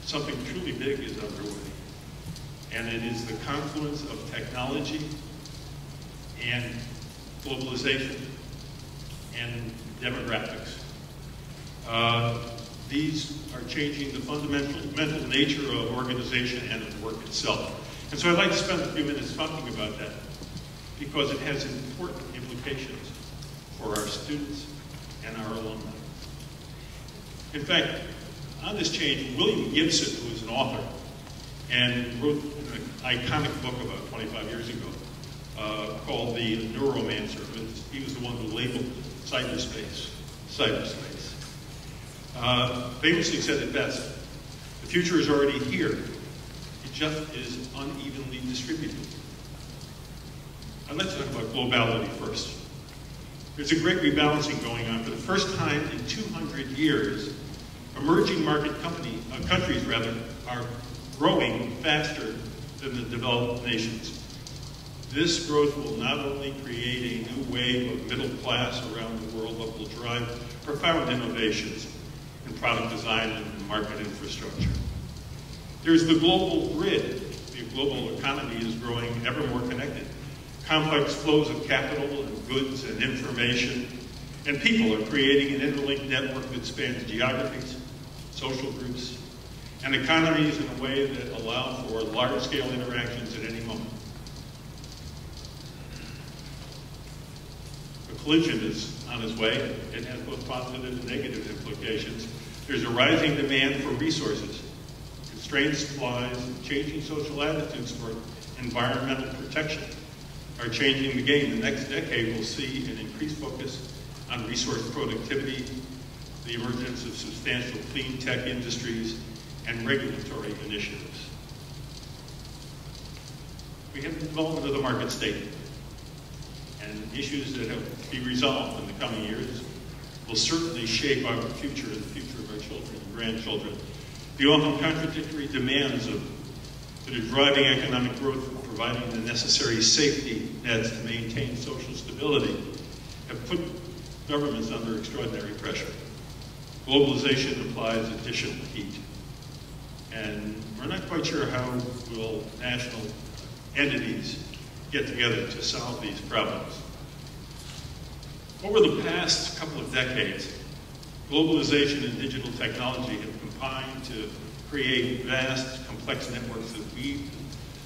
something truly big is underway. And it is the confluence of technology and globalization and demographics. These are changing the fundamental mental nature of organization and of work itself. And so I'd like to spend a few minutes talking about that because it has important implications for our students and our alumni. In fact, on this change, William Gibson, who is an author and wrote an iconic book about 25 years ago called The Neuromancer. He was the one who labeled cyberspace. Famously said it best, the future is already here. It just is unevenly distributed. I'd like to talk about globality first. There's a great rebalancing going on. For the first time in 200 years, emerging market countries are growing faster than the developed nations. This growth will not only create a new wave of middle class around the world, but will drive profound innovations in product design and market infrastructure. There's the global grid. The global economy is growing ever more connected. Complex flows of capital and goods and information, and people are creating an interlinked network that spans geographies, social groups, and economies in a way that allow for large-scale interactions at any moment. A collision is on its way. It has both positive and negative implications. There's a rising demand for resources, constrained supplies, and changing social attitudes for environmental protection are changing the game. The next decade will see an increased focus on resource productivity, the emergence of substantial clean tech industries, and regulatory initiatives. We have the development of the market state, and issues that have to be resolved in the coming years will certainly shape our future and the future of our children and grandchildren. The often contradictory demands that are driving economic growth and providing the necessary safety nets to maintain social stability have put governments under extraordinary pressure. Globalization applies additional heat. And we're not quite sure how will national entities get together to solve these problems. Over the past couple of decades, globalization and digital technology have combined to create vast, complex networks that weave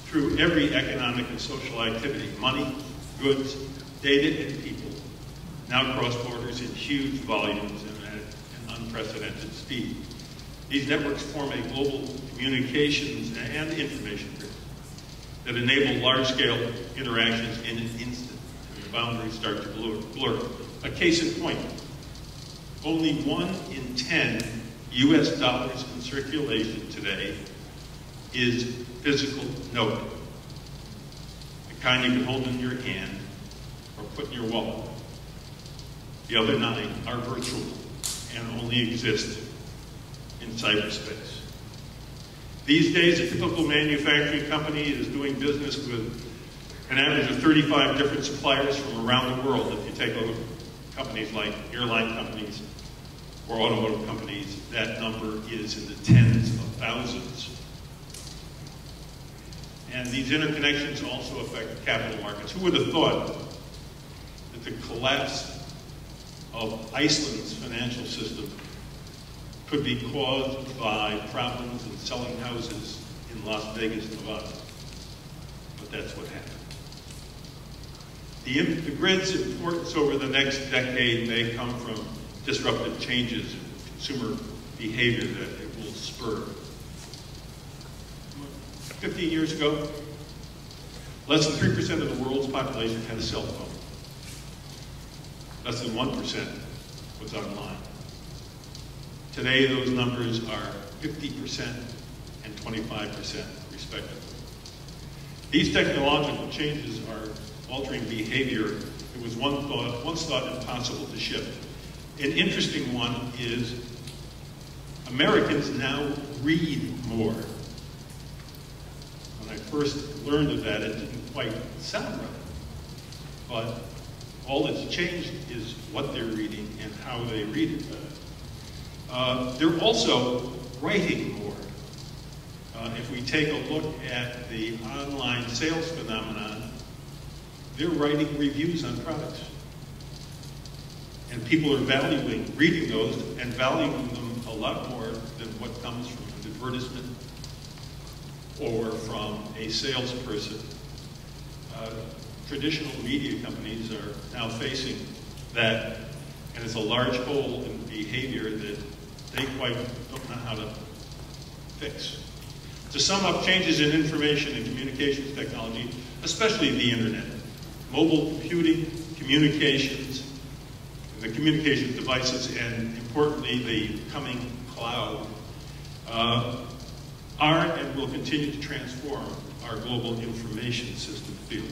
through every economic and social activity. Money, goods, data, and people now cross borders in huge volumes and at an unprecedented speed. These networks form a global communications and information grid that enable large-scale interactions in an instant, and the boundaries start to blur. A case in point, only 1 in 10 US dollars in circulation today is physical note, the kind you can hold in your hand or put in your wallet. The other 9 are virtual and only exist in cyberspace. These days, a typical manufacturing company is doing business with an average of 35 different suppliers from around the world. If you take a look at companies like airline companies or automotive companies, that number is in the tens of thousands. And these interconnections also affect capital markets. Who would have thought that the collapse of Iceland's financial system could be caused by problems in selling houses in Las Vegas, Nevada? But that's what happened. The grid's importance over the next decade may come from disruptive changes in consumer behavior that it will spur. 15 years ago, less than 3% of the world's population had a cell phone. Less than 1% was online. Today, those numbers are 50% and 25%, respectively. These technological changes are altering behavior that was once thought impossible to shift. An interesting one is Americans now read more. When I first learned of that, it didn't quite sound right. But all that's changed is what they're reading and how they read it. They're also writing more. If we take a look at the online sales phenomenon, they're writing reviews on products. And people are reading those and valuing them a lot more than what comes from an advertisement or from a salesperson. Traditional media companies are now facing that, and it's a large hole in behavior that they quite don't know how to fix. To sum up, changes in information and communications technology, especially the internet, mobile computing, communications, the communications devices, and importantly, the coming cloud, are and will continue to transform our global information system field.